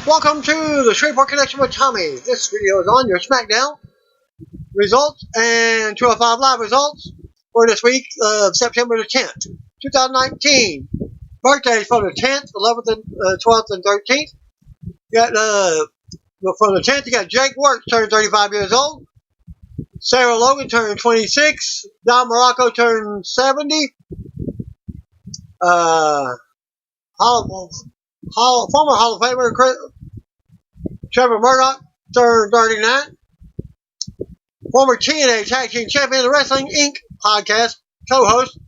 Welcome to the Shreveport Connection with Tommy. This video is on your SmackDown results and 205 Live results for this week of September the 10th, 2019. Birthdays from the 10th, 11th, and 12th, and 13th. You got from the 10th, you got Jake Works turned 35 years old. Sarah Logan turned 26. Don Morocco turned 70. Former Hall of Famer Trevor Murdoch turned 39. Former TNA Tag Team Champion of Wrestling Inc. podcast co-host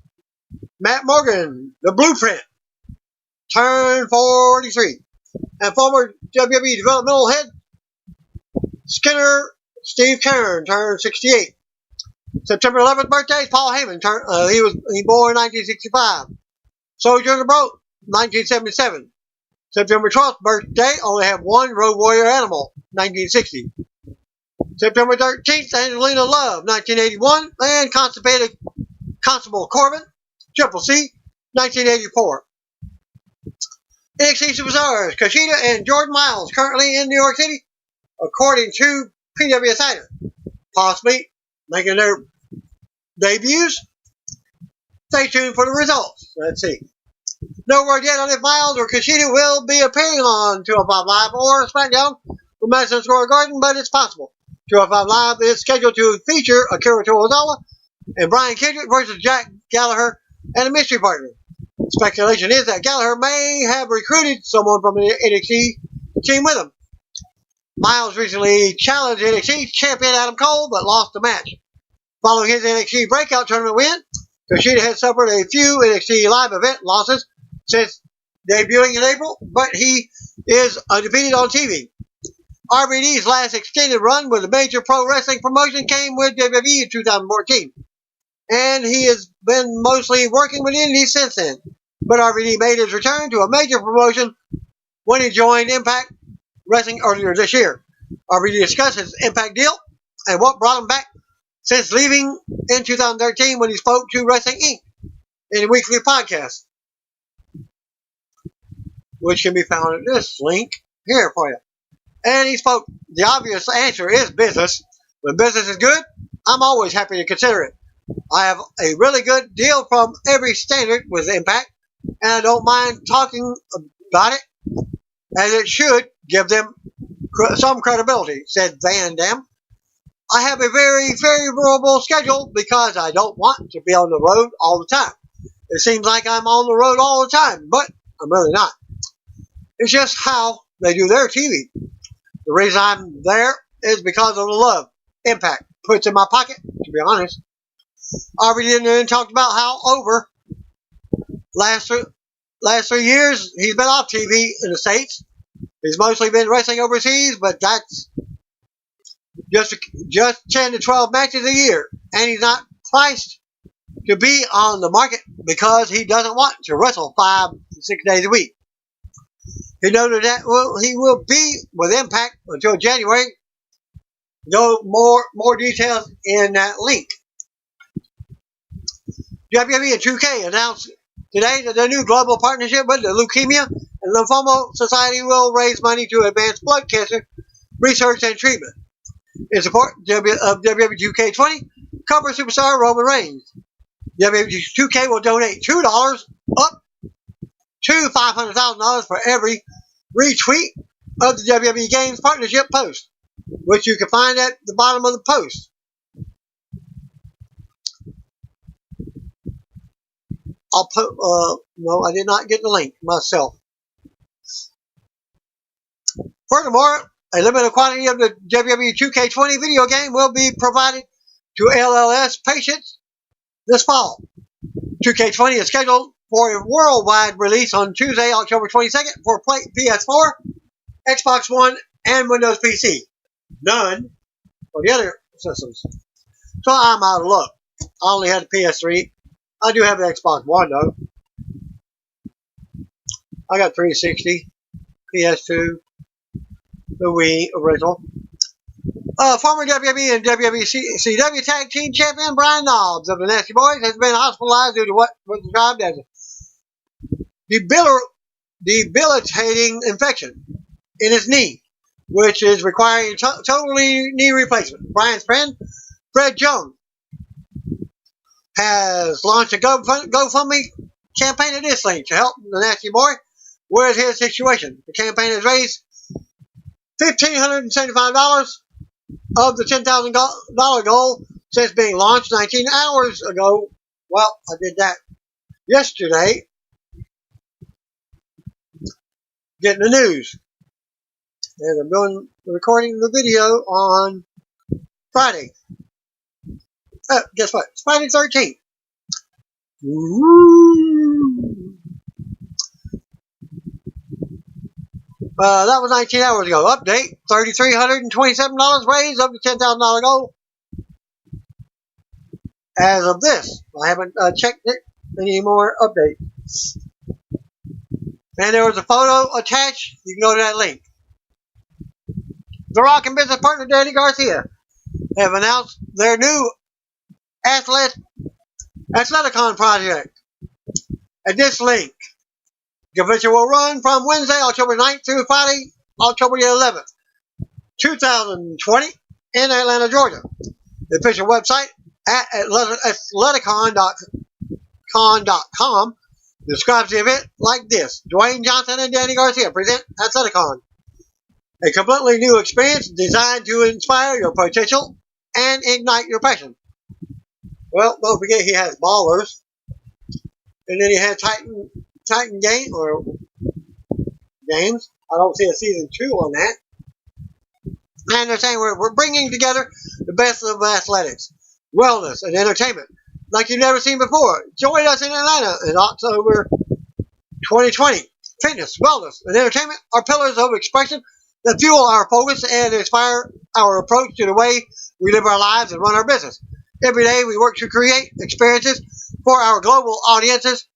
Matt Morgan, the Blueprint, turned 43. And former WWE developmental head Skinner Steve Kern turned 68. September 11th birthday, Paul Heyman he was born in 1965. Sojourner Broke, 1977. September 12th birthday, only have one Road Warrior Animal, 1960. September 13th, Angelina Love, 1981. And Constipated Constable Corbin, Triple C, 1984. NXT Superstars, Kushida and Jordan Miles, currently in New York City, according to PW Insider, possibly making their debuts. Stay tuned for the results. Let's see. No word yet on if Miles or Kushida will be appearing on 205 Live or SmackDown from Madison Square Garden, but it's possible. 205 Live is scheduled to feature Akira Tozawa and Brian Kendrick versus Jack Gallagher and a mystery partner. Speculation is that Gallagher may have recruited someone from the NXT team with him. Miles recently challenged NXT champion Adam Cole, but lost the match. Following his NXT breakout tournament win, Kushida has suffered a few NXT live event losses since debuting in April, but he is undefeated on TV. RVD's last extended run with a major pro wrestling promotion came with WWE in 2014, and he has been mostly working with indies since then. But RVD made his return to a major promotion when he joined Impact Wrestling earlier this year. RVD discussed his Impact deal and what brought him back since leaving in 2013 when he spoke to Wrestling Inc. in a weekly podcast, which can be found at this link here for you. And he spoke, the obvious answer is business. When business is good, I'm always happy to consider it. I have a really good deal from every standard with Impact, and I don't mind talking about it, as it should give them some credibility, said Van Dam. I have a very favorable schedule because I don't want to be on the road all the time. It seems like I'm on the road all the time, but I'm really not. It's just how they do their TV. The reason I'm there is because of the love Impact puts in my pocket, to be honest. Already then talked about how over last 3 years he's been off TV in the States. He's mostly been wrestling overseas, but that's just 10 to 12 matches a year. And he's not priced to be on the market because he doesn't want to wrestle 5 to 6 days a week. He noted that he will be with Impact until January. No more details in that link. WWE and 2K announced today that their new global partnership with the Leukemia and Lymphoma Society will raise money to advance blood cancer research and treatment. In support of WWE 2K20, cover superstar Roman Reigns. WWE 2K will donate $2 up to $500,000 for every retweet of the WWE Games Partnership post, which you can find at the bottom of the post. I'll put, no, I did not get the link myself. Furthermore, a limited quantity of the WWE 2K20 video game will be provided to LLS patients this fall. 2K20 is scheduled for a worldwide release on Tuesday, October 22nd for PS4, Xbox One, and Windows PC. None for the other systems. So I'm out of luck. I only had the PS3. I do have the Xbox One, though. I got 360, PS2, the Wii original. Former WWE and WCW Tag Team Champion Brian Knobbs of the Nasty Boys has been hospitalized due to what was described as a debilitating infection. in his knee, which is requiring total knee replacement. Brian's friend, Fred Jones, has launched a GoFundMe campaign at this link to help the Nasty Boy with his situation. The campaign has raised $1,575 of the $10,000 goal since being launched 19 hours ago. Well, I did that yesterday, getting the news. And I'm recording the video on Friday. Guess what? It's Friday 13th. That was 19 hours ago. Update, $3,327 raised of the $10,000 goal. As of this, I haven't checked it. Any more updates. And there was a photo attached. You can go to that link. The Rock and business partner Danny Garcia have announced their new athleticon project. At this link, the convention will run from Wednesday, October 9th through Friday, October 11th, 2020 in Atlanta, Georgia. The official website at athleticon.com describes the event like this. Dwayne Johnson and Danny Garcia present Athleticon, a completely new experience designed to inspire your potential and ignite your passion. Well, don't forget he has Ballers, and then he has Titan Games. I don't see a season 2 on that. And they're saying we're bringing together the best of athletics, wellness, and entertainment like you've never seen before. Join us in Atlanta in October 2020. Fitness, wellness, and entertainment are pillars of expression that fuel our focus and inspire our approach to the way we live our lives and run our business. Every day we work to create experiences for our global audiences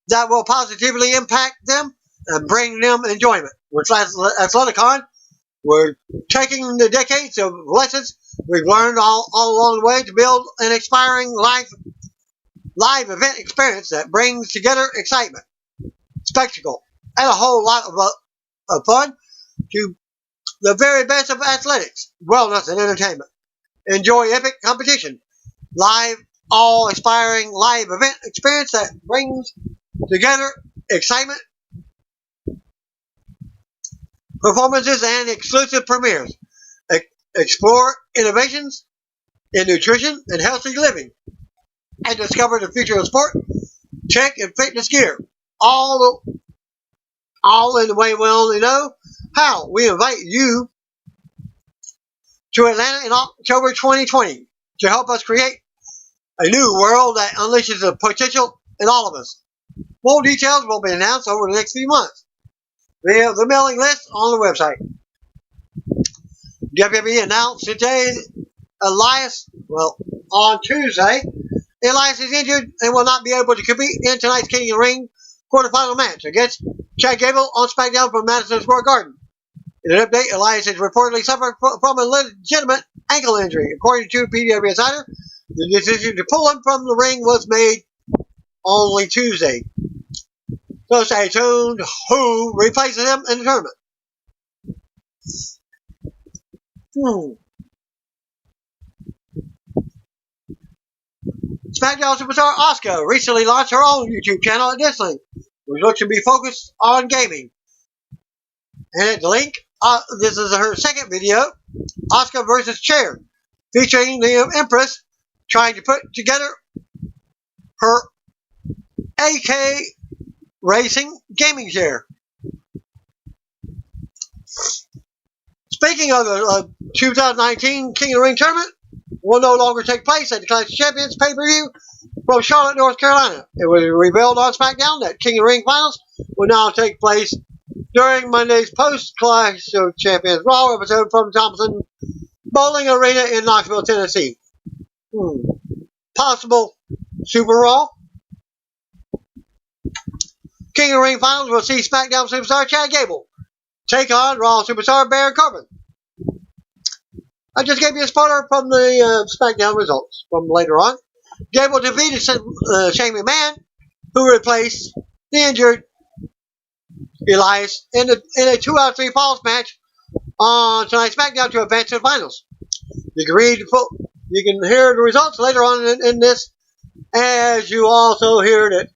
that will positively impact them and bring them enjoyment. With Athleticon, we're taking the decades of lessons we've learned all along the way to build an inspiring live event experience that brings together excitement, spectacle, and a whole lot of fun to the very best of athletics, wellness, and entertainment. Enjoy epic competition, all-inspiring live event experience that brings together excitement, performances, and exclusive premieres. Explore innovations in nutrition and healthy living, and discover the future of sport, tech, and fitness gear. All in the way we only know how. We invite you to Atlanta in October 2020 to help us create a new world that unleashes the potential in all of us. More details will be announced over the next few months. We have the mailing list on the website. WWE announced today on Tuesday, Elias is injured and will not be able to compete in tonight's King of the Ring quarterfinal match against Chad Gable on SmackDown from Madison Square Garden. In an update, Elias has reportedly suffered from a legitimate ankle injury. According to PW Insider, the decision to pull him from the ring was made only Tuesday. So stay tuned who replaces him in the tournament. SmackDown superstar Asuka recently launched her own YouTube channel at this link, which looks to be focused on gaming. And at the link, this is her second video, Asuka vs. Chair, featuring the Empress trying to put together her AK Racing gaming chair. Speaking of the 2019 King of the Ring tournament, will no longer take place at the Clash of Champions pay-per-view from Charlotte, North Carolina. It was revealed on SmackDown that King of the Ring finals will now take place during Monday's post-Clash of Champions Raw episode from Thompson Bowling Arena in Knoxville, Tennessee. Possible Super Raw. King of the Ring finals will see SmackDown superstar Chad Gable take on Raw superstar Baron Corbin. I just gave you a spoiler from the SmackDown results from later on. Gable defeated Shane McMahon, who replaced the injured Elias in a 2 out of 3 falls match on tonight's SmackDown to advance to the finals. You can hear the results later on in this, as you also hear that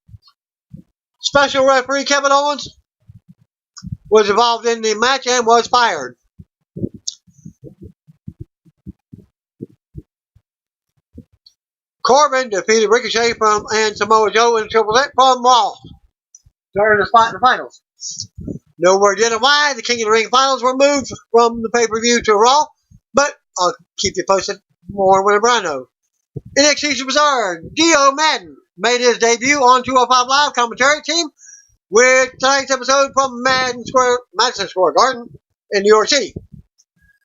special referee Kevin Owens was involved in the match and was fired. Corbin defeated Ricochet and Samoa Joe in a triple threat from Raw to earn a spot in the finals. No word yet on why the King of the Ring finals were moved from the pay-per-view to Raw, but I'll keep you posted more whenever I know. NXT Superstar Dio Madden made his debut on 205 Live commentary team with tonight's episode from Madison Square Garden in New York City.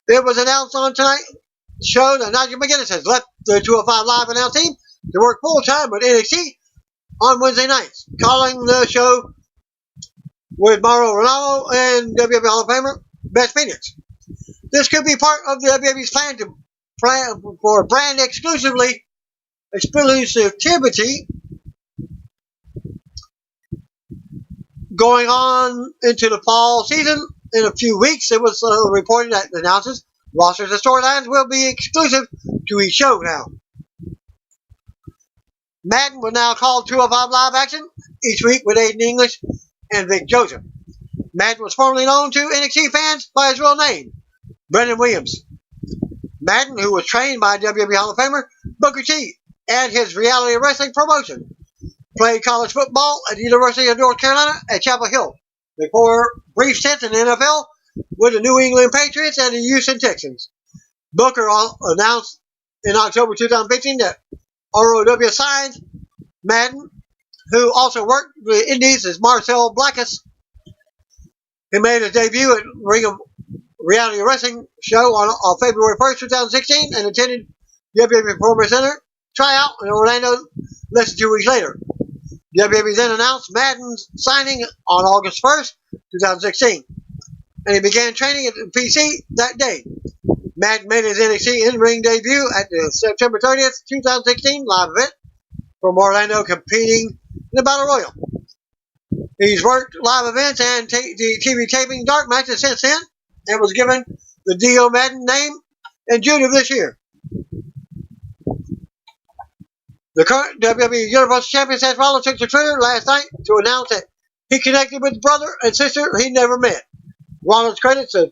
It was announced on tonight's show that Nigel McGuinness has left the 205 Live announce team to work full-time with NXT on Wednesday nights, calling the show with Mauro Ranallo and WWE Hall of Famer Beth Phoenix. This could be part of the WWE's plan for brand exclusivity going on into the fall season. In a few weeks, it was reported that announces rosters and storylines will be exclusive to each show now. Madden will now call 205 Live action each week with Aiden English and Vic Joseph. Madden was formerly known to NXT fans by his real name, Brendan Williams. Madden, who was trained by WWE Hall of Famer Booker T and his reality wrestling promotion, played college football at the University of North Carolina at Chapel Hill before brief stints in the NFL with the New England Patriots and the Houston Texans. Booker announced in October 2015 that ROW signed Madden, who also worked with the Indies as Marcel Blackus. He made his debut at Ring of Reality Wrestling show on February 1st, 2016, and attended WWE Performance Center tryout in Orlando less than 2 weeks later. WWE then announced Madden's signing on August 1st, 2016, and he began training at the PC that day. Madden made his NXT in-ring debut at the September 30th, 2016 live event from Orlando, competing in the Battle Royal. He's worked live events and TV taping dark matches since then, and was given the Dio Madden name in June of this year. The current WWE Universal Champion Seth Rollins took to Twitter last night to announce that he connected with brother and sister he never met. Rollins credits a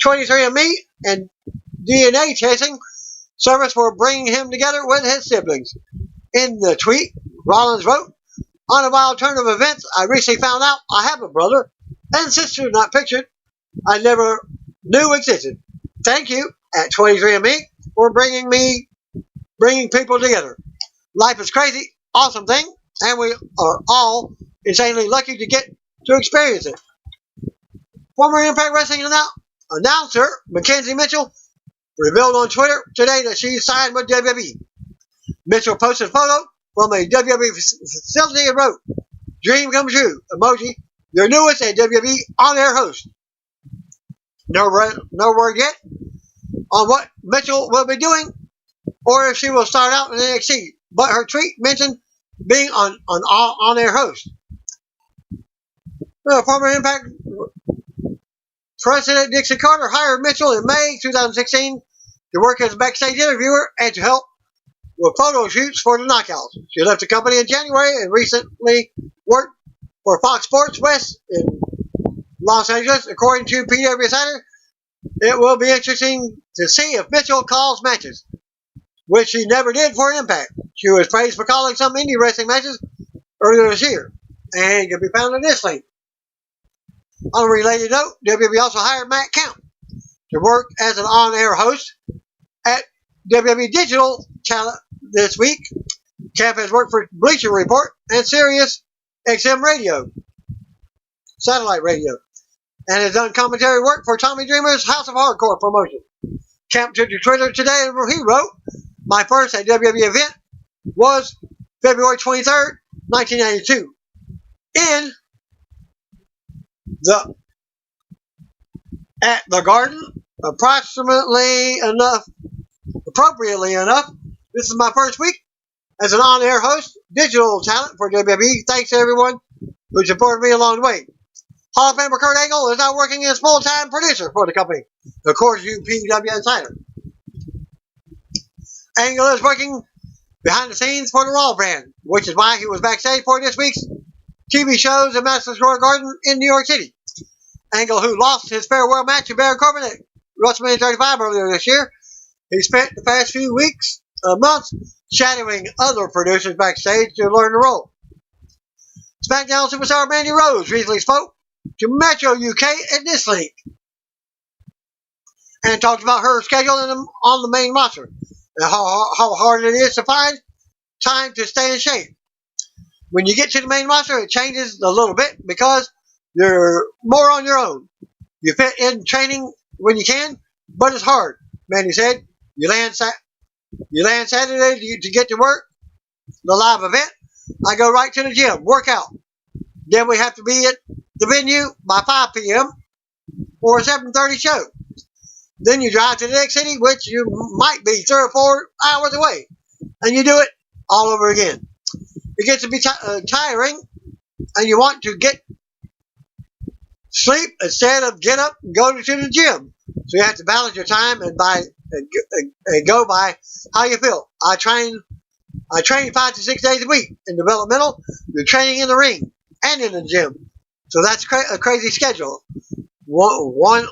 23andMe and DNA testing service for bringing him together with his siblings. In the tweet, Rollins wrote, "On a wild turn of events, I recently found out I have a brother and sister not pictured I never knew existed. Thank you at 23andMe for bringing people together. Life is crazy, awesome thing, and we are all insanely lucky to get to experience it." Former Impact Wrestling announcer Mackenzie Mitchell revealed on Twitter today that she signed with WWE. Mitchell posted a photo from a WWE facility and wrote, "Dream come true, emoji, your newest WWE on-air host." No word yet on what Mitchell will be doing or if she will start out in NXT, but her tweet mentioned being an on-air host. Former Impact President Dixon Carter hired Mitchell in May 2016 to work as a backstage interviewer and to help with photo shoots for the Knockouts. She left the company in January and recently worked for Fox Sports West in Los Angeles. According to PW Insider, it will be interesting to see if Mitchell calls matches, which she never did for Impact. She was praised for calling some indie wrestling matches earlier this year, and can be found in this link. On a related note, WWE also hired Matt Camp to work as an on-air host at WWE Digital Talent this week. Camp has worked for Bleacher Report and Sirius XM Radio, satellite radio, and has done commentary work for Tommy Dreamer's House of Hardcore promotion. Camp took to Twitter today and he wrote, "My first at WWE event was February 23rd, 1992. At the Garden, appropriately enough, this is my first week as an on-air host, digital talent for WWE. Thanks to everyone who supported me along the way. Hall of Famer Kurt Angle is now working as full-time producer for the company, according to PW Insider. Angle is working behind the scenes for the Raw brand, which is why he was backstage for this week's TV shows at Madison Square Garden in New York City. Angle, who lost his farewell match to Baron Corbin at WrestleMania 35 earlier this year, he spent the past few weeks, months, shadowing other producers backstage to learn the role. SmackDown superstar Mandy Rose recently spoke to Metro UK at this link and talked about her schedule on the main roster and how hard it is to find time to stay in shape. When you get to the main roster, it changes a little bit because you're more on your own. You fit in training when you can, but it's hard, Mandy said. You land Saturday to get to work, the live event. I go right to the gym, work out. Then we have to be at the venue by 5 p.m. for a 7:30 show. Then you drive to the next city, which you might be 3 or 4 hours away, and you do it all over again. It gets to be tiring, and you want to get sleep instead of get up and go to the gym. So you have to balance your time and go by how you feel. I train 5 to 6 days a week in developmental. You're training in the ring and in the gym. So that's a crazy schedule. One,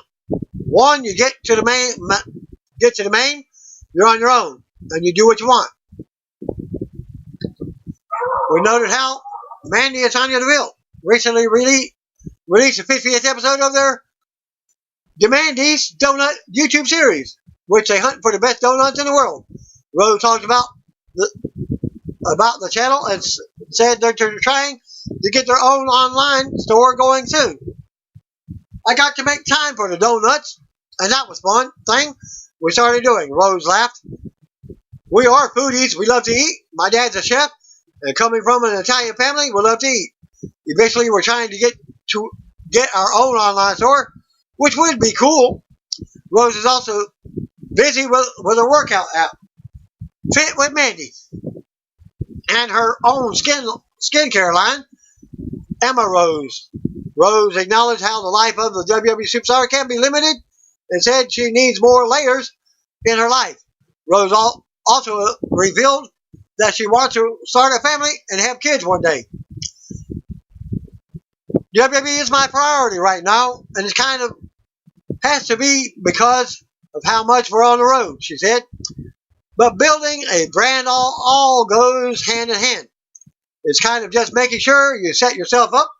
you get to the main, you're on your own, and you do what you want. We noted how Mandy and Tanya DeVille recently released the 50th episode of their Mandy's Donut YouTube series, which they hunt for the best donuts in the world. Rose talked about the channel and said they're trying to get their own online store going soon. I got to make time for the donuts, and that was fun thing we started doing. Rose laughed. We are foodies. We love to eat. My dad's a chef, and coming from an Italian family, we love to eat. Eventually, we're trying to get our own online store, which would be cool. Rose is also busy with a workout app, Fit with Mandy, and her own skincare line, Emma Rose. Rose acknowledged how the life of the WWE superstar can be limited and said she needs more layers in her life. Rose also revealed that she wants to start a family and have kids one day. WWE is my priority right now, and it kind of has to be because of how much we're on the road, she said. But building a brand all goes hand in hand. It's kind of just making sure you set yourself up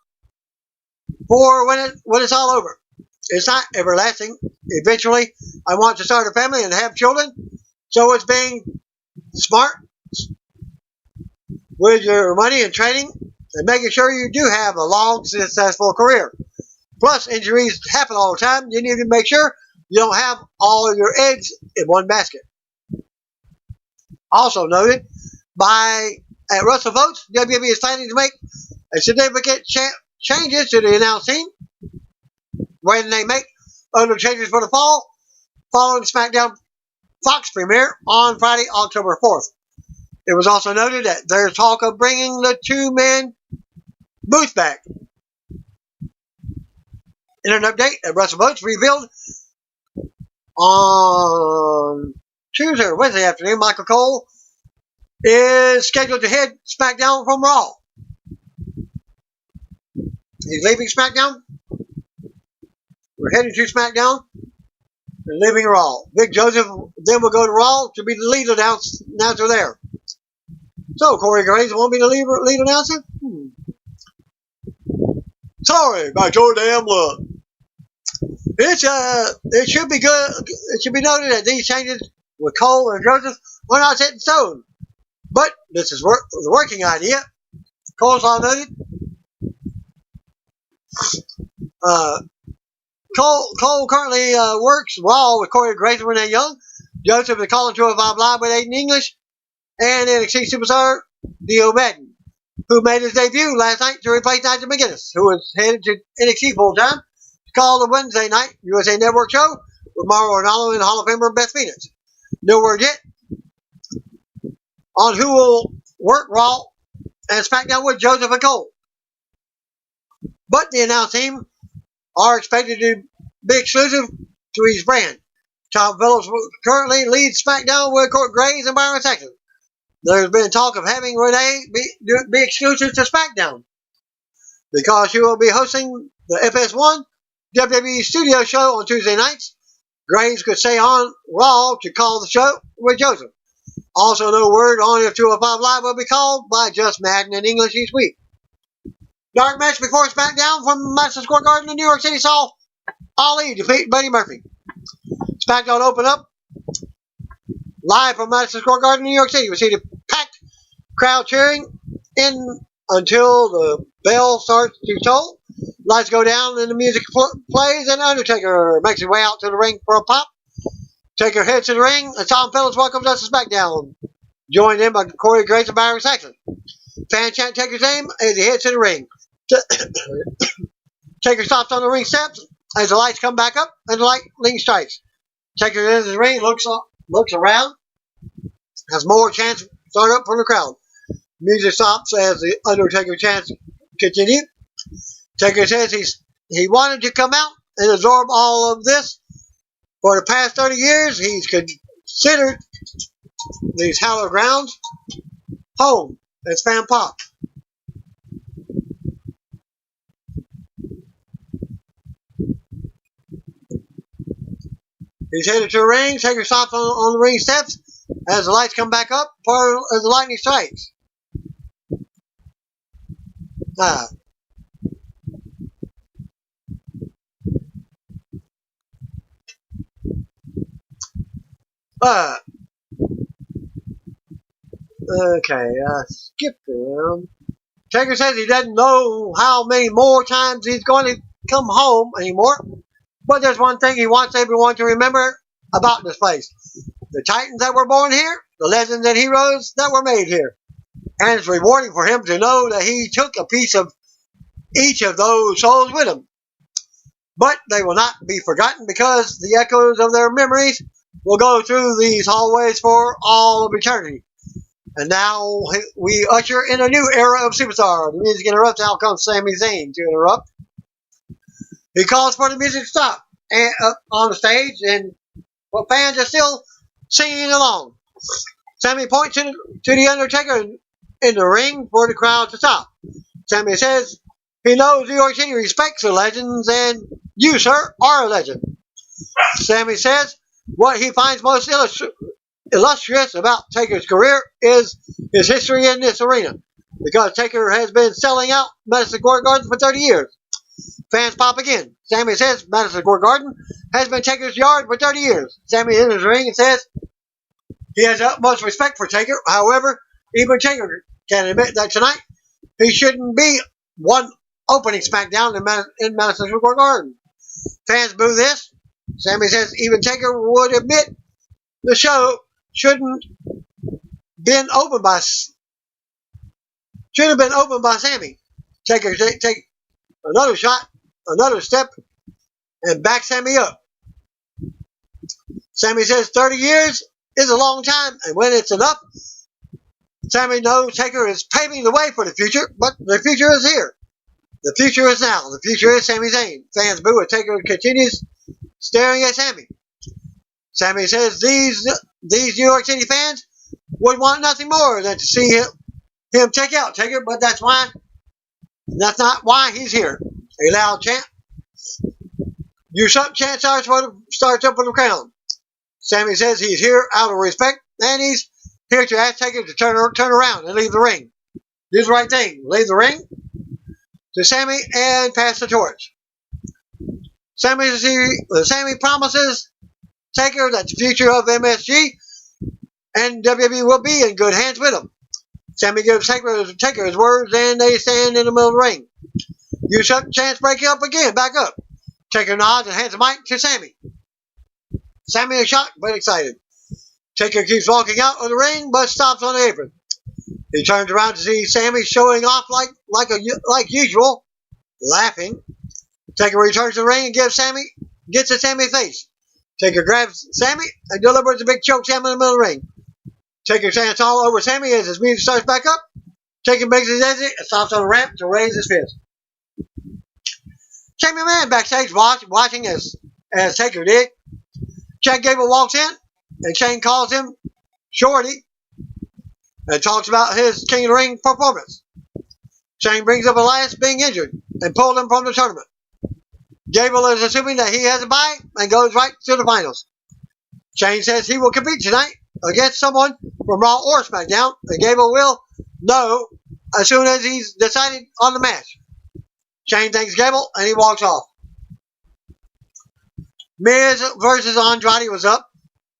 for when it's all over. It's not everlasting. Eventually, I want to start a family and have children, so it's being smart with your money and training and making sure you do have a long, successful career. Plus, injuries happen all the time. You need to make sure you don't have all of your eggs in one basket. Also noted at Russell Votes, WWE is planning to make a significant changes to the announce team when they make other changes for the fall following the SmackDown Fox premiere on Friday, October 4th. It was also noted that there's talk of bringing the two-man booth back. In an update that Russell Votes revealed on Tuesday or Wednesday afternoon, Michael Cole is scheduled to head SmackDown from Raw. He's leaving SmackDown. We're heading to SmackDown and leaving Raw. Vic Joseph then will go to Raw to be the lead announcer there. So, Corey Graves won't be the lead announcer? Sorry about your damn luck. It should be good. It should be noted that these changes with Cole and Joseph are not set in stone. But this is the working idea. Cole's all noted. Cole currently works Raw with Corey Graves when they're young. Joseph is calling to a Vibe Live with Aiden English. And NXT superstar Dio Madden, who made his debut last night to replace Nigel McGuinness, who was headed to NXT full-time to call the Wednesday night USA Network show with Mauro Ranallo and Hall of Famer Beth Phoenix. No word yet on who will work Raw and SmackDown with Joseph and Cole. But the announce team are expected to be exclusive to each brand. Tom Phillips currently leads SmackDown with Graves and Byron Saxton. There's been talk of having Renee be exclusive to SmackDown because she will be hosting the FS1 WWE Studio show on Tuesday nights. Graves could stay on Raw to call the show with Joseph. Also, no word on if 205 Live will be called by just Madden in English each week. Dark match before SmackDown from Madison Square Garden in New York City saw Ali defeat Buddy Murphy. SmackDown opened up live from Madison Square Garden, New York City. We see the packed crowd cheering in until the bell starts to toll. Lights go down and the music plays, and Undertaker makes his way out to the ring for a pop. Taker heads to the ring, and Tom Phillips welcomes us to SmackDown, joined in by Corey Graves and Byron Saxton. Fans chant Taker's name as he heads to the ring. Taker stops on the ring steps as the lights come back up and the lightning strikes. Taker enters the ring, looks around, has more chants start up from the crowd. Music stops as the Undertaker chants continue. Taker says he wanted to come out and absorb all of this. For the past 30 years, he's considered these hallowed grounds home. It's fan pop. He's headed to the ring. Taker stops on the ring steps as the lights come back up, part as the lightning strikes. Okay, skip around. Taker says he doesn't know how many more times he's going to come home anymore, but there's one thing he wants everyone to remember about this place. The Titans that were born here, the legends and heroes that were made here. And it's rewarding for him to know that he took a piece of each of those souls with him. But they will not be forgotten because the echoes of their memories will go through these hallways for all of eternity. And now we usher in a new era of superstar. The music interrupts. Out comes Sami Zayn to interrupt. He calls for the music to stop on the stage, but fans are still singing along. Sami points to the Undertaker in the ring for the crowd to stop. Sami says he knows New York City respects the legends, and you, sir, are a legend. Sami says what he finds most illustrious about Taker's career is his history in this arena, because Taker has been selling out Madison Square Garden for 30 years. Fans pop again. Sami says Madison Square Garden has been Taker's yard for 30 years. Sami enters the ring and says he has utmost respect for Taker. However, even Taker can admit that tonight he shouldn't be one opening SmackDown in Madison Square Garden. Fans boo this. Sami says even Taker would admit the show should have been opened by Sami. Taker take another shot, another step, and back Sami up. Sami says 30 years is a long time, and when it's enough, Sami knows Taker is paving the way for the future, but the future is here. The future is now. The future is Sami Zayn. Fans boo as Taker continues staring at Sami. Sami says these New York City fans would want nothing more than to see him take out Taker, but that's not why he's here. A loud chant. You shut chant starts up for the crowd. Sami says he's here out of respect, and he's here to ask Taker to turn around and leave the ring. Do the right thing. Leave the ring to Sami and pass the torch. Sami promises Taker that the future of MSG and WWE will be in good hands with him. Sami gives Taker his words, and they stand in the middle of the ring. You shut chance break up again, back up. Taker nods and hands the mic to Sami. Sami is shocked but excited. Taker keeps walking out of the ring but stops on the apron. He turns around to see Sami showing off like usual, laughing. Taker returns to the ring and gets at Sami's face. Taker grabs Sami and delivers a big choke slam in the middle of the ring. Taker chants all over Sami as his music starts back up. Taker makes his exit and stops on the ramp to raise his fist. Shane McMahon backstage watching as Taker did. Chad Gable walks in, and Shane calls him Shorty and talks about his King of the Ring performance. Shane brings up Elias being injured and pulled him from the tournament. Gable is assuming that he has a bye and goes right to the finals. Shane says he will compete tonight against someone from Raw or SmackDown, and Gable will know as soon as he's decided on the match. Shane thanks Gable, and he walks off. Miz versus Andrade was up.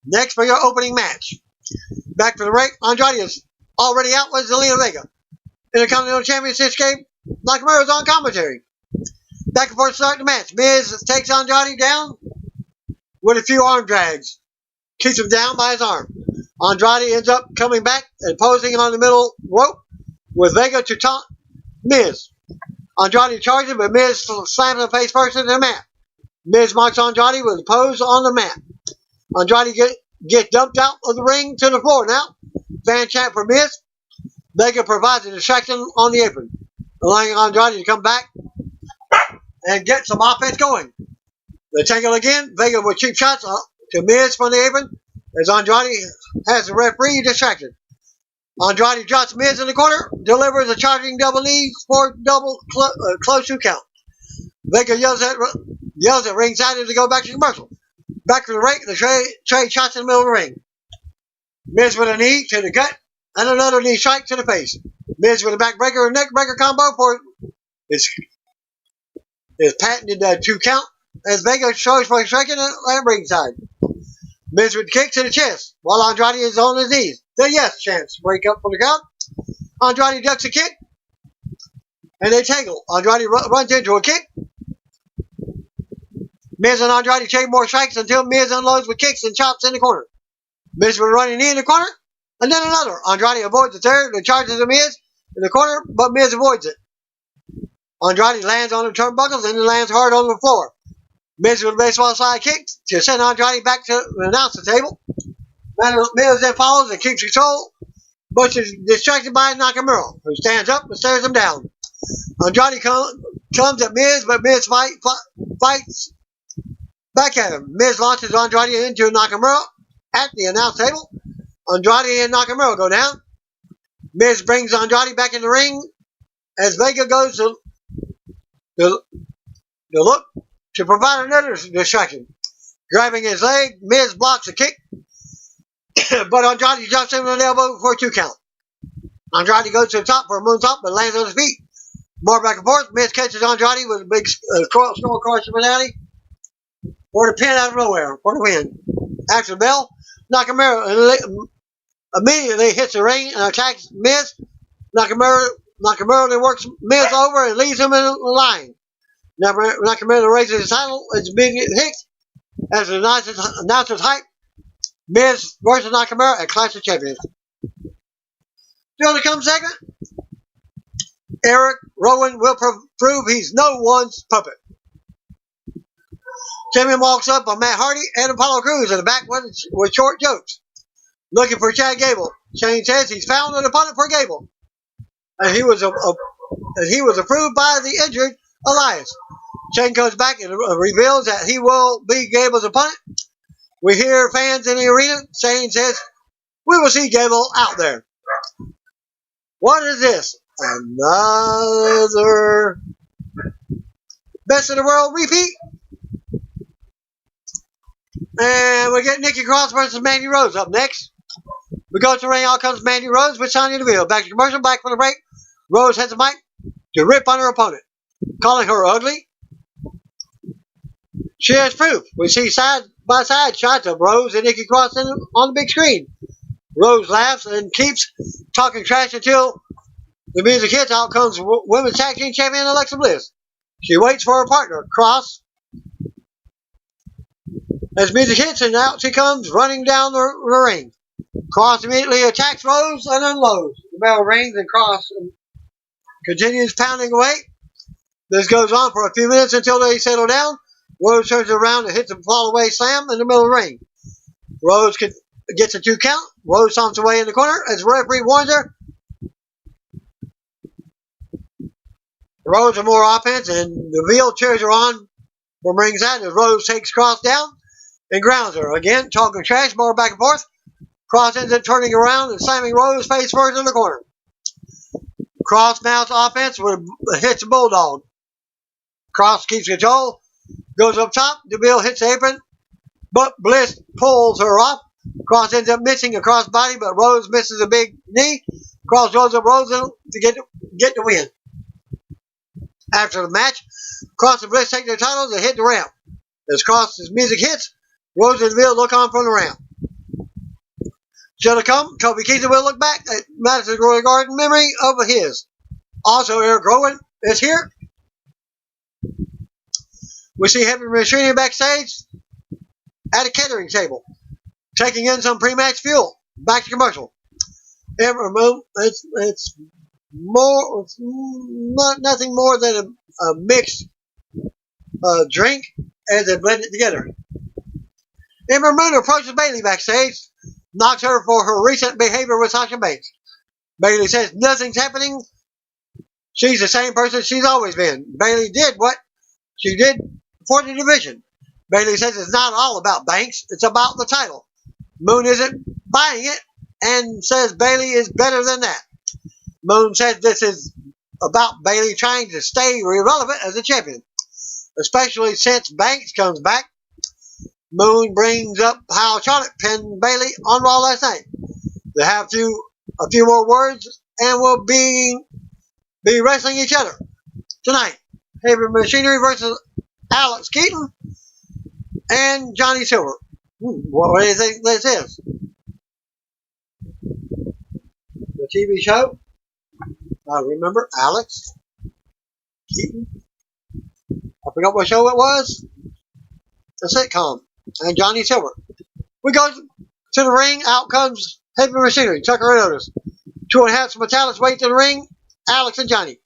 Next for your opening match. Back for the break, Andrade is already out with Zelina Vega. Intercontinental Championship game, Nakamura is on commentary. Back and forth start the match. Miz takes Andrade down with a few arm drags. Keeps him down by his arm. Andrade ends up coming back and posing on the middle rope with Vega to taunt Miz. Andrade charges, but Miz slams him face first into the mat. Miz marks Andrade with a pose on the mat. Andrade gets dumped out of the ring to the floor now. Fan chant for Miz. Vega provides a distraction on the apron, allowing Andrade to come back and get some offense going. They tangle again. Vega with cheap shots to Miz from the apron as Andrade has the referee distracted. Andrade drops Miz in the corner, delivers a charging double knee for close to count. Vega yells at ringside to go back to commercial. Back for the break, the trade shots in the middle of the ring. Miz with a knee to the gut and another knee strike to the face. Miz with a backbreaker and neck breaker combo for his patented 2 count as Vega shows for striking at ringside. Miz with the kick to the chest while Andrade is on his knees. The yes chants break up from the crowd. Andrade ducks a kick and they tangle. Andrade runs into a kick. Miz and Andrade trade more strikes until Miz unloads with kicks and chops in the corner. Miz with a running knee in the corner, and then another. Andrade avoids the third and charges the Miz in the corner, but Miz avoids it. Andrade lands on the turnbuckles and then lands hard on the floor. Miz with a baseball slide kick to send Andrade back to the announcer table. Miz then follows and keeps control, but is distracted by Nakamura, who stands up and stares him down. Andrade comes at Miz, but Miz fights back at him. Miz launches Andrade into Nakamura at the announce table. Andrade and Nakamura go down. Miz brings Andrade back in the ring as Vega goes to look to provide another distraction. Grabbing his leg, Miz blocks a kick, but Andrade jumps him with an elbow for a 2 count. Andrade goes to the top for a moonsault, but lands on his feet. More back and forth. Miz catches Andrade with a big skull crush finale for the pin out of nowhere for the win. After the bell, Nakamura immediately hits the ring and attacks Miz. Nakamura then works Miz over and leaves him in the line. Nakamura raises his title. It's immediately hit as the announcers hype. Miz versus Nakamura at Clash of Champions. Still to come segment. Eric Rowan will prove he's no one's puppet. Champion walks up on Matt Hardy and Apollo Crews in the back with short jokes. Looking for Chad Gable. Shane says he's found an opponent for Gable. And he was approved by the injured Elias. Shane comes back and reveals that he will be Gable's opponent. We hear fans in the arena. Shane says, we will see Gable out there. What is this? Another Best in the World repeat? And we get Nikki Cross versus Mandy Rose up next. We go to the ring. Out comes Mandy Rose with Sonya Deville. Back to commercial. Back from the break. Rose has the mic to rip on her opponent, calling her ugly. She has proof. We see side-by-side shots of Rose and Nikki Cross on the big screen. Rose laughs and keeps talking trash until the music hits. Out comes Women's Tag Team Champion Alexa Bliss. She waits for her partner, Cross. As music hits, and out she comes running down the ring. Cross immediately attacks Rose and unloads. The bell rings and Cross continues pounding away. This goes on for a few minutes until they settle down. Rose turns around and hits a fall away slam in the middle of the ring. Rose gets a 2 count. Rose stomps away in the corner as the referee warns her. Rose with more offense, and the Veal cheers her on from ringside as Rose takes Cross down and grounds her. Again, talking trash, more back and forth. Cross ends up turning around and slamming Rose face first in the corner. Cross mounts offense with hits a bulldog. Cross keeps control, goes up top. DeVille hits the apron, but Bliss pulls her off. Cross ends up missing a cross body, but Rose misses a big knee. Cross rolls up Rose to get the win. After the match, Cross and Bliss take their titles and hit the ramp. As Cross's music hits, Rose and DeVille look on from the ramp. Still to come, Kofi Kingston will look back at Madison Square Garden memory of his. Also, Eric Rowan is here. We see Heavy Machinery backstage at a catering table, taking in some pre-match fuel. Back to commercial. It's nothing more than a mixed drink as they blend it together. Ember Moon approaches Bayley backstage, knocks her for her recent behavior with Sasha Banks. Bayley says nothing's happening. She's the same person she's always been. Bayley did what she did for the division. Bayley says it's not all about Banks, it's about the title. Moon isn't buying it and says Bayley is better than that. Moon says this is about Bayley trying to stay relevant as a champion, especially since Banks comes back. Moon brings up how Charlotte pinned Bayley on Raw last night. They have a few more words and will be wrestling each other tonight. Heavy Machinery versus Alex Keaton and Johnny Silver. What do you think this is? The TV show? I remember Alex Keaton. I forgot what show it was. The sitcom. And Johnny Silver. We go to the ring. Out comes Heavy Machinery. Tucker and Otis. 2.5 metallics wait in the ring. Alex and Johnny.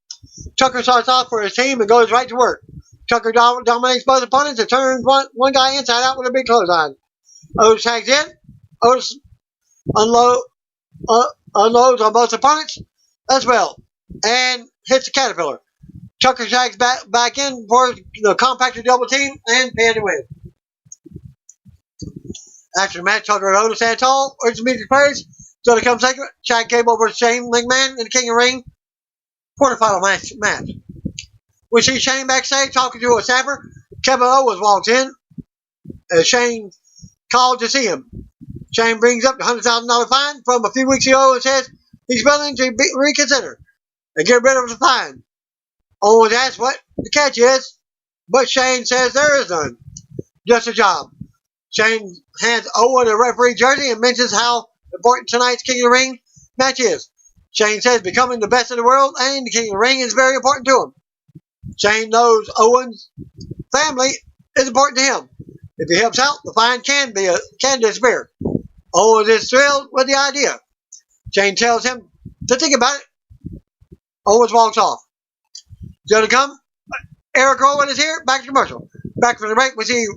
Tucker starts off for his team and goes right to work. Tucker dominates both opponents and turns one guy inside out with a big clothesline. Otis tags in. Otis unloads on both opponents as well and hits the Caterpillar. Tucker tags back in for the compactor double team and pin to win. After the match, Tucker and Otis stand tall. Otis music plays. So they come segment. Chad Gable versus Shane McMahon in the King of the Ring quarterfinal match. We see Shane backstage talking to a staffer. Kevin Owens walks in as Shane called to see him. Shane brings up the $100,000 fine from a few weeks ago and says he's willing to reconsider and get rid of the fine. Owens asks what the catch is, but Shane says there is none. Just a job. Shane hands Owen a referee jersey and mentions how important tonight's King of the Ring match is. Shane says becoming the best in the world and the King of the Ring is very important to him. Shane knows Owen's family is important to him. If he helps out, the fine can disappear. Owens is thrilled with the idea. Shane tells him to think about it. Owens walks off. Still to come, Eric Rowan is here. Back to commercial. Back from the break, we see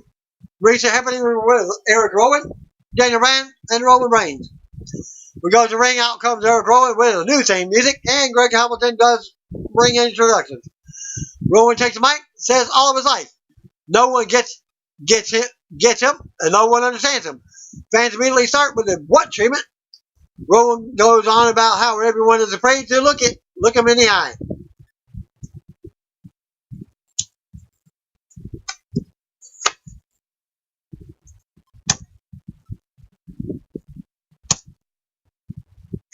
recent happening with Eric Rowan, Daniel Bryan, and Roman Reigns. We go to the ring. Out comes Eric Rowan with a new theme music, and Greg Hamilton does ring introductions. Rowan takes the mic, says all of his life. No one gets him, and no one understands him. Fans immediately start with the what treatment. Rowan goes on about how everyone is afraid to look him in the eye.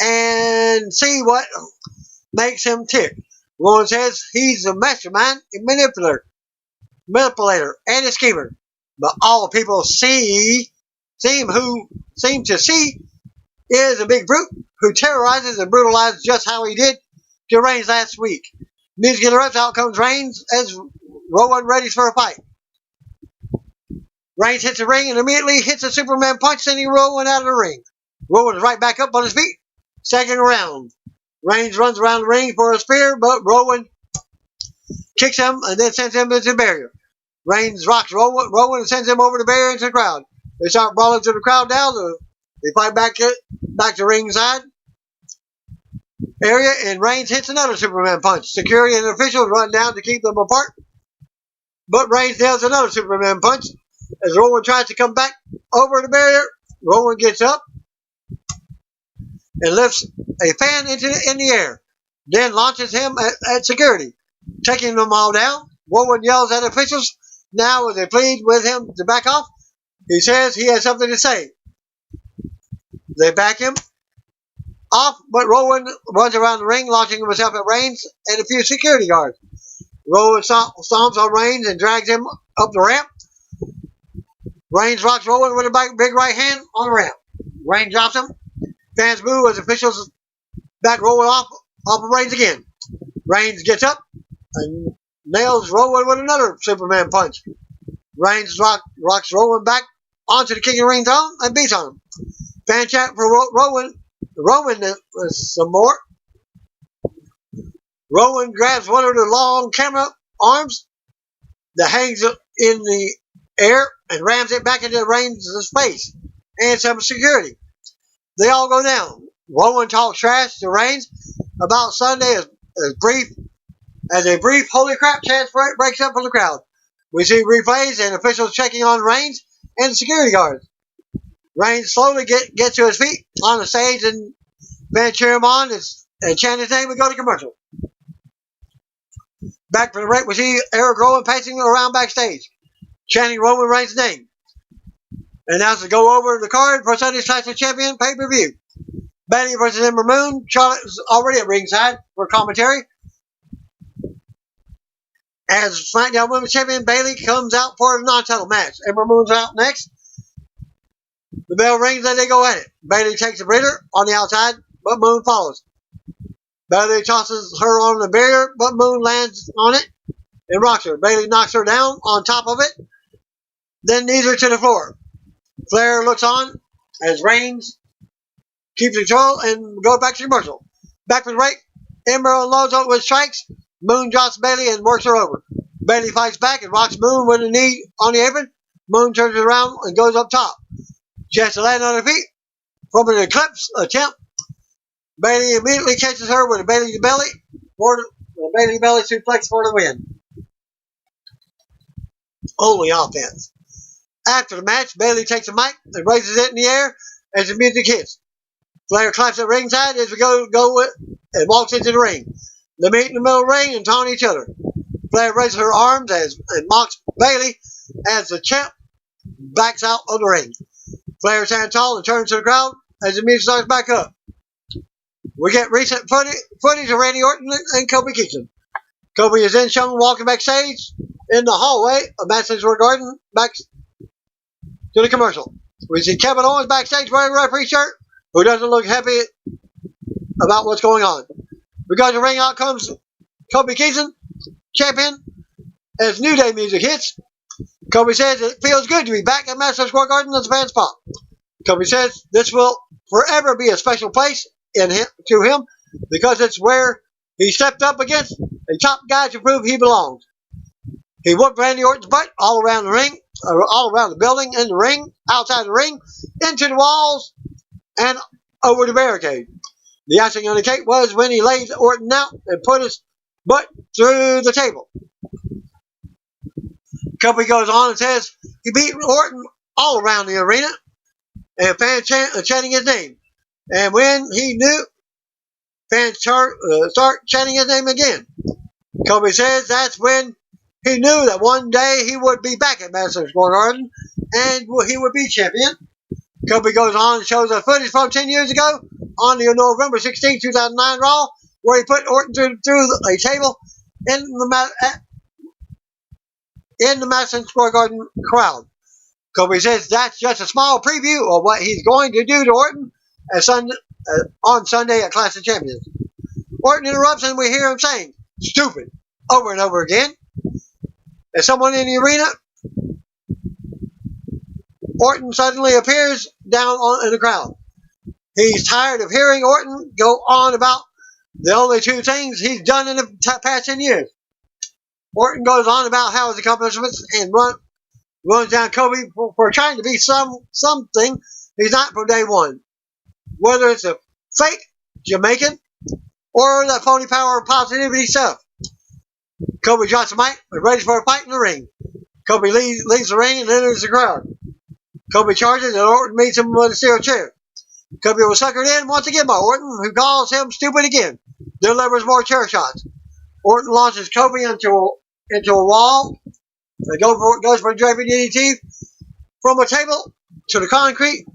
And see what makes him tick. Rowan says he's a mastermind, a manipulator, and a schemer. But all people seem to see is a big brute who terrorizes and brutalizes just how he did to Reigns last week. Music interrupts. Out comes Reigns as Rowan readies for a fight. Reigns hits the ring and immediately hits a Superman punch, sending Rowan out of the ring. Rowan is right back up on his feet. Second round. Reigns runs around the ring for a spear, but Rowan kicks him and then sends him into the barrier. Reigns rocks Rowan and sends him over the barrier into the crowd. They start brawling to the crowd now. They fight back to ringside. area, and Reigns hits another Superman punch. Security and officials run down to keep them apart, but Reigns nails another Superman punch. As Rowan tries to come back over the barrier, Rowan gets up and lifts a fan in the air, then launches him at security, taking them all down. Rowan yells at officials now as they plead with him to back off. He says he has something to say. They back him off, but Rowan runs around the ring, launching himself at Reigns and a few security guards. Rowan stomps on Reigns and drags him up the ramp. Reigns rocks Rowan with a big right hand on the ramp. Reigns drops him. Fans boo as officials back Rowan off of Reigns again. Reigns gets up and nails Rowan with another Superman punch. Reigns rocks Rowan back onto the King of the Ring throne and beats on him. Fan chant for Rowan some more. Rowan grabs one of the long camera arms that hangs in the air and rams it back into Reigns' face and some security. They all go down. Rowan talks trash to Reigns about Sunday as a brief holy crap chant breaks up from the crowd. We see replays and officials checking on Reigns and the security guards. Reigns slowly gets to his feet on the stage and fans cheer him on and chant his name and go to commercial. Back from the break, we see Eric Rowan pacing around backstage, chanting Roman Reigns' name. And now to go over the card for Sunday's Clash of Champions pay-per-view. Bayley versus Ember Moon. Charlotte is already at ringside for commentary. As SmackDown Women's Champion, Bayley comes out for a non-title match. Ember Moon's out next. The bell rings and they go at it. Bayley takes a breather on the outside, but Moon follows. Bayley tosses her on the barrier, but Moon lands on it and rocks her. Bayley knocks her down on top of it, then knees her to the floor. Flair looks on as Reigns keeps control and goes back to commercial. Back from the break, Ember unloads with strikes. Moon drops Bayley and works her over. Bayley fights back and rocks Moon with a knee on the apron. Moon turns around and goes up top. She has to land on her feet from an eclipse attempt. Bayley immediately catches her with a Bayley to belly suplex for the win. Only offense. After the match, Bayley takes a mic and raises it in the air as the music hits. Flair claps at ringside as we go with and walks into the ring. They meet in the middle of the ring and taunt each other. Flair raises her arms and mocks Bayley as the champ backs out of the ring. Flair stands tall and turns to the crowd as the music starts back up. We get recent footage of Randy Orton and Kofi Kingston. Kofi is then shown walking backstage in the hallway of Madison Square Garden back to the commercial. We see Kevin Owens backstage wearing a referee shirt, who doesn't look happy about what's going on. We go to the ring, out comes Kofi Kingston, champion, as New Day music hits. Kofi says it feels good to be back at Madison Square Garden as fans pop. Kofi says this will forever be a special place to him because it's where he stepped up against a top guy to prove he belongs. He whooped Randy Orton's butt all around the ring, all around the building, in the ring, outside the ring, into the walls, and over the barricade. The icing on the cake was when he laid Orton out and put his butt through the table. Kofi goes on and says he beat Orton all around the arena, and fans chanting his name. And when he knew, fans start chanting his name again. Kofi says that's when he knew that one day he would be back at Madison Square Garden and he would be champion. Kofi goes on and shows us footage from 10 years ago on the November 16, 2009 Raw, where he put Orton through a table in the Madison Square Garden crowd. Kofi says that's just a small preview of what he's going to do to Orton on Sunday at Clash of Champions. Orton interrupts and we hear him saying, "Stupid," over and over again. As someone in the arena, Orton suddenly appears down in the crowd. He's tired of hearing Orton go on about the only two things he's done in the past 10 years. Orton goes on about how his accomplishments and runs down Kofi for trying to be something he's not from day one. Whether it's a fake Jamaican or that phony power of positivity stuff. Kobe drops the mic and ready for a fight in the ring. Kobe leaves the ring and enters the crowd. Kobe charges and Orton meets him with a steel chair. Kobe was suckered in once again by Orton, who calls him stupid again. Delivers more chair shots. Orton launches Kobe into a wall. And goes for a draping DDT from a table to the concrete.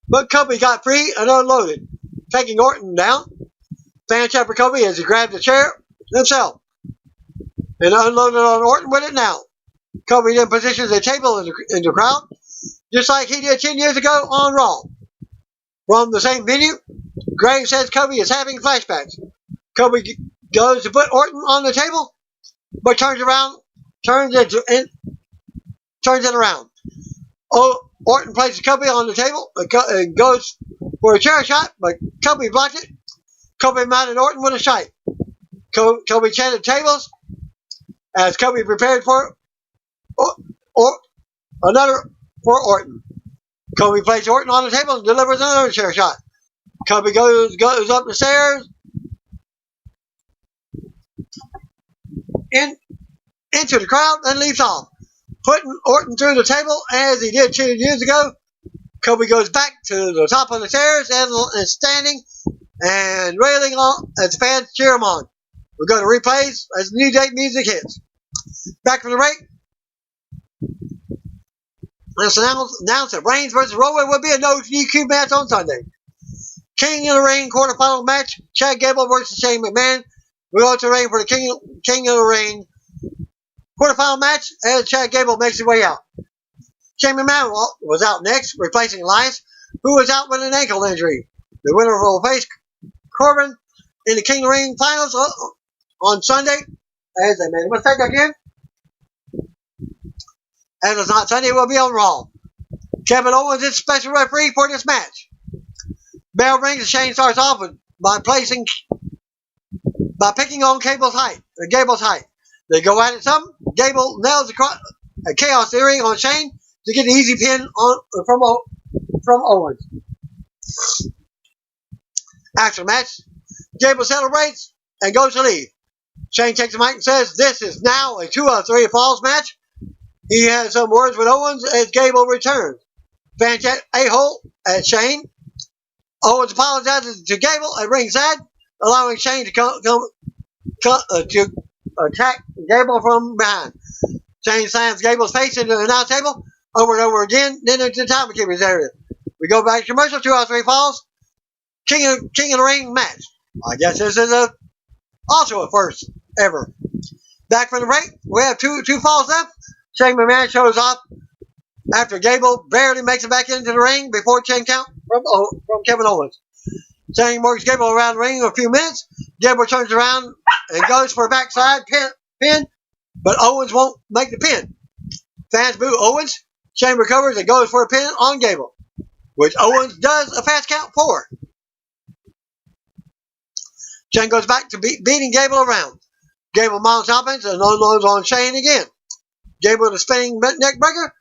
But Kobe got free and unloaded, taking Orton down. Fan chant for Kobe as he grabbed the chair himself and unloaded on Orton with it now. Kobe then positions a table in the crowd, just like he did 10 years ago on Raw. From the same venue, Graves says Kobe is having flashbacks. Kobe goes to put Orton on the table, but turns it around. Orton places Kobe on the table and goes for a chair shot, but Kobe blocked it. Kobe mounted Orton with a shot. Kobe chanted tables as Kobe prepared for another for Orton. Kobe places Orton on the table and delivers another chair shot. Kobe goes up the stairs into the crowd and leaps off, putting Orton through the table as he did 2 years ago. Kobe goes back to the top of the stairs and is standing and railing on as the fans cheer him on. We're going to replays as New Day music hits. Back from the break. Let's announce that Reigns versus Rowan will be a no DQ match on Sunday. King of the Ring quarterfinal match. Chad Gable versus Shane McMahon. We go to the ring for the King of the Ring quarterfinal match as Chad Gable makes his way out. Shane McMahon was out next, replacing Elias, who was out with an ankle injury. The winner will face Corbin in the King of the Ring finals on Sunday, as they made a mistake again. As it's not Sunday, it will be on Raw. Kevin Owens is special referee for this match. Bell rings and Shane starts off by picking on Gable's height. They go at it some. Gable nails a chaos theory on Shane to get an easy pin from Owens. After the match, Gable celebrates and goes to leave. Shane takes the mic and says, "This is now a 2 out of 3 falls match." He has some words with Owens as Gable returns. Fan chant a-hole at Shane. Owens apologizes to Gable at ringside, allowing Shane to attack Gable from behind. Shane slams Gable's face into the announce table over and over again, then into the timekeeper's area. We go back to commercial, 2 out of 3 falls. King of the Ring match. I guess this is also a first ever. Back from the break, we have two falls left. Shane McMahon shows off after Gable barely makes it back into the ring before 10 count from Kevin Owens. Shane works Gable around the ring for a few minutes. Gable turns around and goes for a backside pin, but Owens won't make the pin. Fans boo Owens. Shane recovers and goes for a pin on Gable, which Owens does a fast count for. Shane goes back to beating Gable around. Gable mounts offense and unloads on Shane again. Gable with a spinning neck breaker.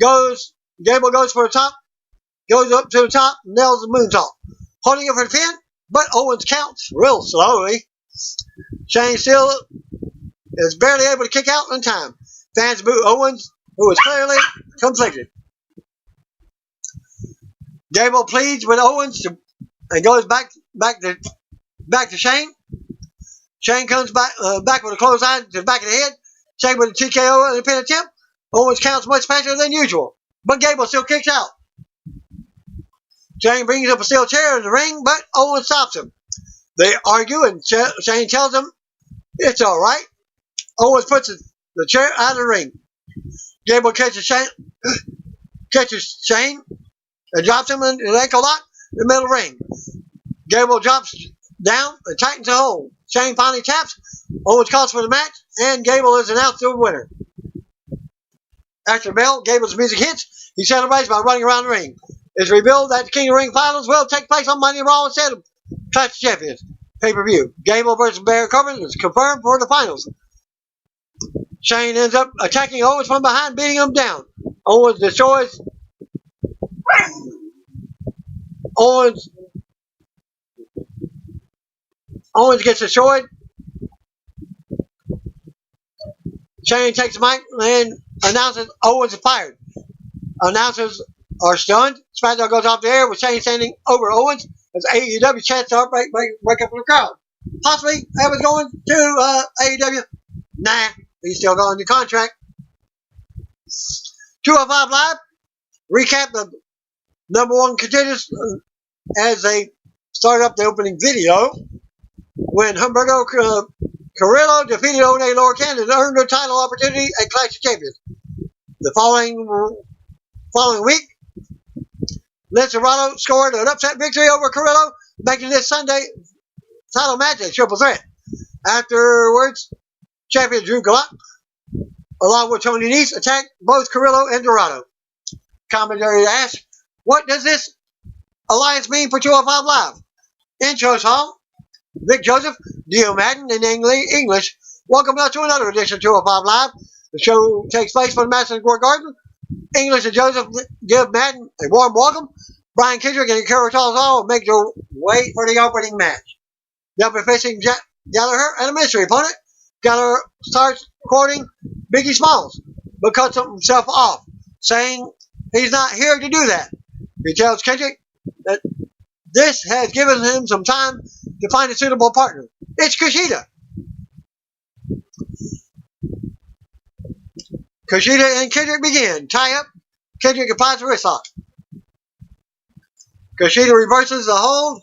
Gable goes for the top. Goes up to the top. Nails the moonsault. Holding it for the pin. But Owens counts real slowly. Shane still is barely able to kick out in time. Fans boo Owens, who is clearly conflicted. Gable pleads with Owens and goes back to Shane. Shane comes back with a clothesline to the back of the head. Shane with a TKO and a pin attempt. Owens counts much faster than usual, but Gable still kicks out. Shane brings up a steel chair in the ring, but Owens stops him. They argue, and Shane tells him it's all right. Owens puts the chair out of the ring. Gable catches Shane and drops him in an ankle lock in the middle of the ring. Gable drops down and tightens the hold. Shane finally taps. Owens calls for the match, and Gable is announced the winner. After the bell, Gable's music hits. He celebrates by running around the ring. It's revealed that the King of the Ring finals will take place on Monday Raw instead of Clash of Champions pay-per-view. Gable versus Baron Corbin is confirmed for the finals. Shane ends up attacking Owens from behind, beating him down. Owens destroys Owens gets destroyed. Shane takes the mic and announces Owens is fired. Announcers are stunned. SmackDown goes off the air with Shane standing over Owens as AEW chants start break up in the crowd. Possibly Evans going to AEW. Nah, he's still going to contract. 205 Live recap the number one contenders as they started up the opening video when Humberto Carrillo defeated One Lower Canada and earned a title opportunity at Clash of Champions. The following week, Lincerado scored an upset victory over Carrillo, making this Sunday title match a triple threat. Afterwards, champion Drew Gulak, along with Tony Nese, attacked both Carrillo and Dorado. Commentary asked, what does this alliance mean for 205 Live? Intros Hall, Vic Joseph, Dio Madden in English. Welcome back to another edition of 205 Live. The show takes place for the Madison Square Garden. English and Joseph give Madden a warm welcome. Brian Kendrick and Kara Talzal make their way for the opening match. They'll be facing Gallagher and a mystery opponent. Gallagher starts quoting Biggie Smalls, but cuts himself off, saying he's not here to do that. He tells Kendrick that this has given him some time to find a suitable partner. It's Kushida. Kushida and Kendrick begin. Tie up. Kendrick applies a wrist lock. Kushida reverses the hold,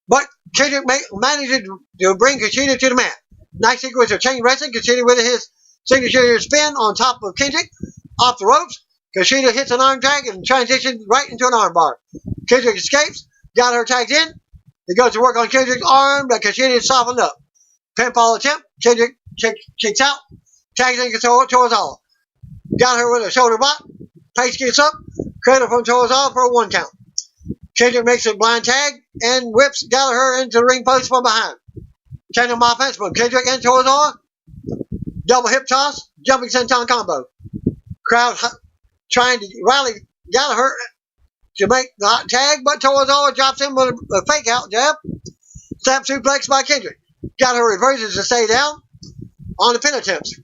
but Kendrick manages to bring Kushida to the mat. Nice sequence of chain wrestling. Kushida with his signature spin on top of Kendrick. Off the ropes. Kushida hits an arm drag and transitions right into an arm bar. Kendrick escapes. Got her tagged in. He goes to work on Kendrick's arm, but Kushida is softened up. Pinfall attempt. Kendrick kicks out. Tags in Tozawa. Got her with a shoulder block. Pace gets up. Cradle from Tozawa for a 1 count. Kendrick makes a blind tag and whips Gallagher into the ring post from behind. Tandem offense from Kendrick and Tozawa. Double hip toss. Jumping senton combo. Crowd trying to rally Gallagher to make the hot tag, but Tozawa drops him with a fake out jab. Snap suplex by Kendrick. Gallagher reverses to stay down on the pin attempts.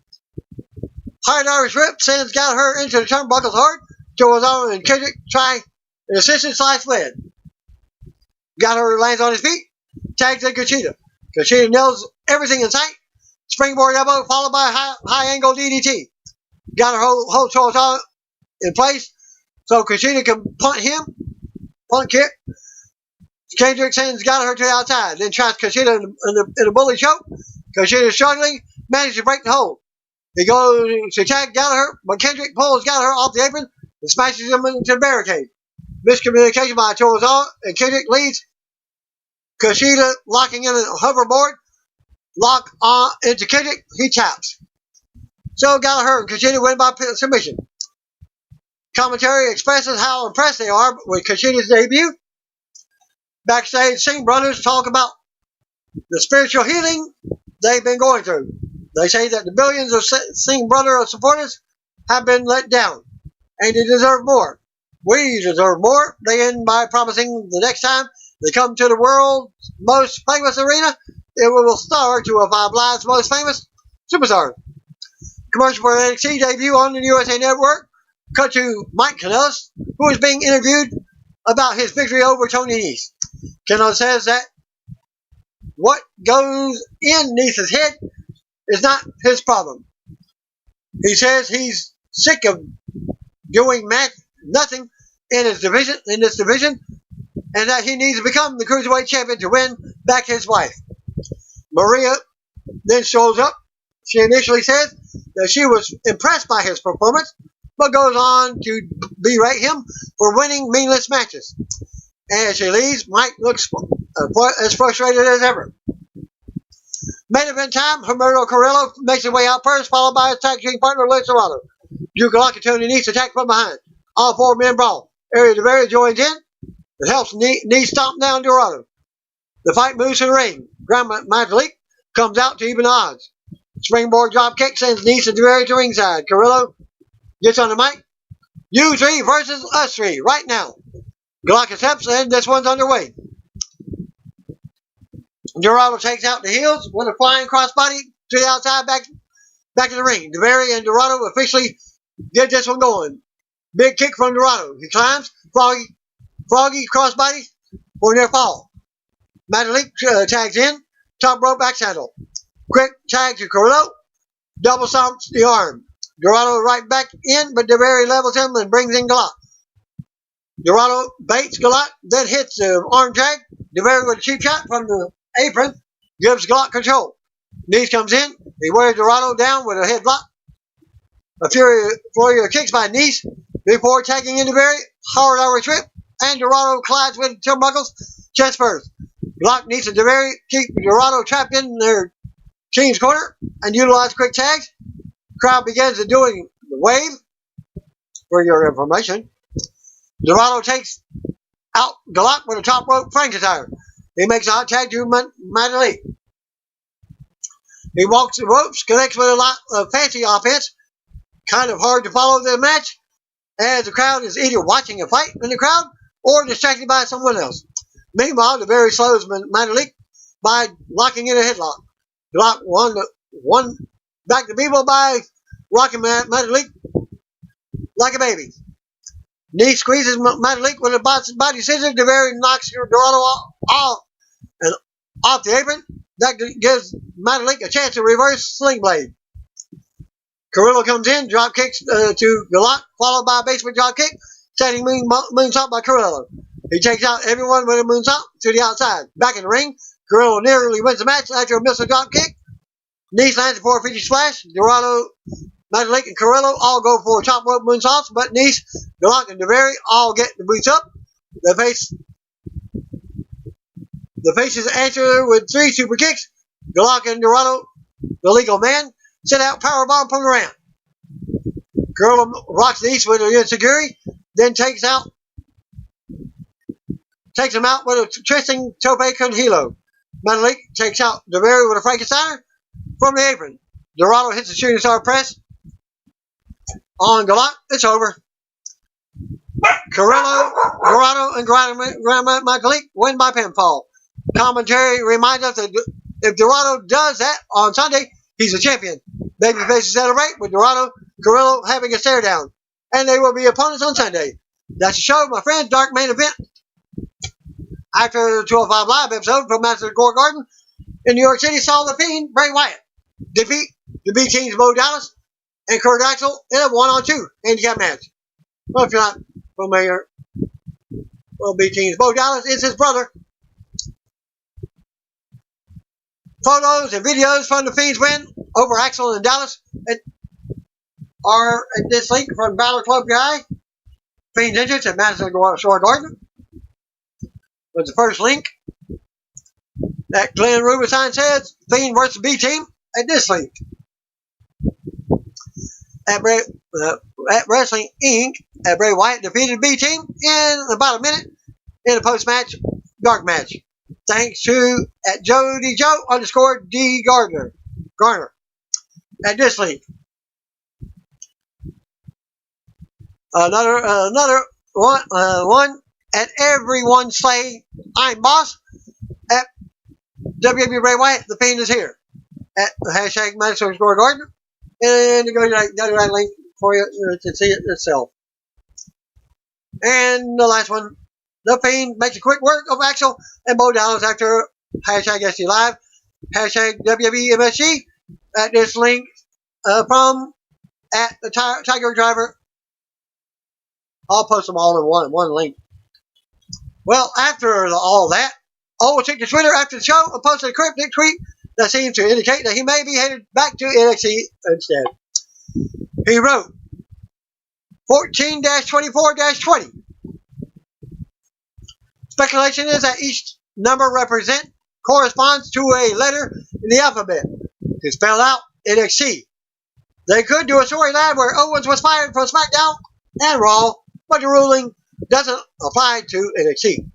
Hard Irish whip sends Gallagher into the turnbuckles hard. Tozawa and Kendrick try an assisted slice lead. Gallagher lands on his feet. Tags in Kushida. Kushida nails everything in sight. Springboard elbow followed by high angle DDT. Gallagher holds Tozawa in place so Kushida can punt him. Punt kick. Kendrick sends Gallagher to the outside. Then tries Kushida in a bully choke. Kushida struggling. Manages to break the hold. He goes to tag Gallagher, but Kendrick pulls Gallagher off the apron and smashes him into the barricade. Miscommunication by Tozawa, and Kendrick leads. Kushida locking in a hoverboard. Lock on into Kendrick. He taps. So Gallagher and Kushida win by submission. Commentary expresses how impressed they are with Kushida's debut. Backstage, Singh brothers talk about the spiritual healing they've been going through. They say that the billions of Singh brother supporters have been let down, and they deserve more. We deserve more. They end by promising the next time they come to the world's most famous arena, it will star 205 Live's most famous superstar. Commercial for NXT debut on the USA Network. Cut to Mike Kanellis, who is being interviewed about his victory over Tony Nese. Kanellis says that what goes in Nese's head is not his problem. He says he's sick of doing nothing in this division, and that he needs to become the Cruiserweight Champion to win back his wife. Maria then shows up. She initially says that she was impressed by his performance, but goes on to berate him for winning meaningless matches. And as she leaves, Mike looks as frustrated as ever. Main event time, Humberto Carrillo makes his way out first, followed by his tag team partner, Lincerado. Drew Gulak and Tony Nese attack from behind. All 4 men brawl. Area DeVera joins in. It helps Nese stomp down Dorado. The fight moves to the ring. Grand Metalik comes out to even the odds. Springboard drop kick sends Nese and DeVera to ringside. Carrillo gets on the mic. You 3 versus us 3 right now. Gulak accepts, and this one's underway. Dorado takes out the heels with a flying crossbody to the outside, back to the ring. DeBerry and Dorado officially get this one going. Big kick from Dorado. He climbs. Froggy crossbody for near fall. Metalik tags in. Top rope back saddle. Quick tag to Carrillo. Double stomps the arm. Dorado right back in, but DeBerry levels him and brings in Galak. Dorado baits Galak, then hits the arm drag. DeBerry with a cheap shot from the apron gives Galak control. Nice comes in. He wears Dorado down with a headlock. A flurry of kicks by Nice before tagging in DeBerry. Hard hour trip, and Dorado collides with turnbuckles. Chest first. Galak, Nice, and DeBerry keep Dorado trapped in their team's corner and utilize quick tags. Crowd begins to doing the wave for your information. Dorado takes out Galak with a top rope Frankenstein. He makes a hot tag to Metalik. He walks the ropes, connects with a lot of fancy offense. Kind of hard to follow the match, as the crowd is either watching a fight in the crowd or distracted by someone else. Meanwhile, DeBerry slows Metalik by locking in a headlock. Galak one back to Beeble by rocking Metalik like a baby. Knee squeezes Metalik with a body scissors. DeBerry knocks Dorado off the apron. That gives Metalik a chance to reverse Sling Blade. Carrillo comes in, drop kicks to Galak, followed by a basement drop kick, setting moonsault by Carrillo. He takes out everyone with a moonsault to the outside. Back in the ring, Carrillo nearly wins the match after a missile drop kick. Nice lands a 450 splash. Dorado, Metalik, and Carrillo all go for top rope moonsaults, but Nice, Galak, and DeBerry all get the boots up. The faces answer with 3 super kicks. Galak and Dorado, the legal man, set out powerbomb from the ramp. Carrillo rocks Nice with a Enziguri, then takes him out with a twisting tope con hilo. Metalik takes out DeBerry with a Frankensteiner from the apron. Dorado hits the shooting star press on Galak. It's over. Carrillo, Dorado, and Metalik win by pinfall. Commentary reminds us that if Dorado does that on Sunday, he's a champion. Babyfaces celebrate with Dorado, Carrillo having a stare down, and they will be opponents on Sunday. That's the show, my friends. Dark main event. After the 205 Live episode from Madison Square Garden in New York City, saw the Fiend, Bray Wyatt, defeat the B-Team's Bo Dallas and Kurt Axel in a 1-on-2 handicap match. Well, if you're not familiar, well, B-Team's Bo Dallas is his brother. Photos and videos from the Fiend's win over Axel and Dallas are at this link from Balor Club Guy. Fiend's entrance at Madison Square Garden was the first link. That Glenn Rubenstein says Fiend versus B-Team at this link. At Wrestling Inc., Bray Wyatt defeated B-Team in about a minute in a post-match dark match. Thanks to at Jody Joe _D Garner. At this link. Another one at Everyone Slay I'm Boss at WWE Bray Wyatt. The Fiend is here at the hashtag Madison Square Garden, and you go to that link for you to see it yourself. And the last one, the Fiend makes a quick work of Axel and Bo Dallas after hashtag SD Live, hashtag WWE MSG at this link from at the Tiger Driver. I'll post them all in one link. Well, after all that, Owen took to Twitter after the show and posted a cryptic tweet that seemed to indicate that he may be headed back to NXT instead. He wrote, 14-24-20. Speculation is that each number corresponds to a letter in the alphabet to spell out NXT. They could do a storyline where Owens was fired from SmackDown and Raw, but the ruling doesn't apply to NXT.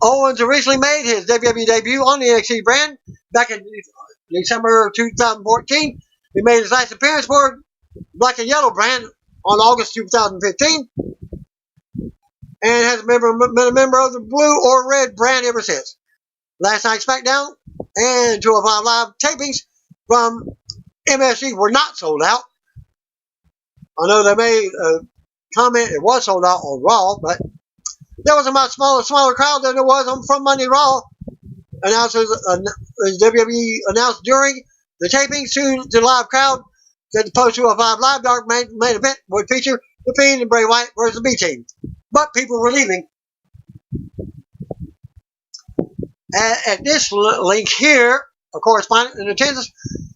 Owens originally made his WWE debut on the NXT brand back in December 2014. He made his last appearance for Black and Yellow brand on August 2015 and has been a member of the Blue or Red brand ever since. Last night's SmackDown and 205 Live tapings from MSG were not sold out. I know they made a comment it was sold out on Raw, but there was a much smaller crowd than there was from Monday Raw. Announcers, WWE announced during the taping to the live crowd that the post 205 Live Dark main event would feature The Fiend and Bray Wyatt versus the B-Team. But people were leaving. At this link here, a correspondent in attendance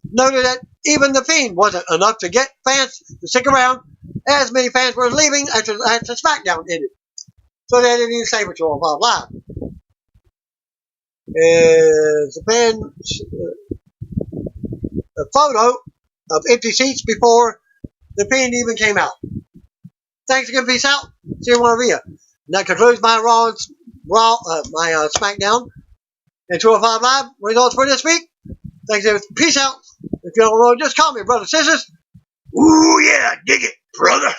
noted that even The Fiend wasn't enough to get fans to stick around, as many fans were leaving after SmackDown ended. So they didn't even stay for 205 Live. Is a photo of empty seats before The Fiend even came out. Thanks again, peace out. See you tomorrow. And that concludes my my SmackDown and 205 Live results for this week. Thanks again. Peace out. If you don't know, just call me, brothers and sisters. Ooh yeah, dig it, brother.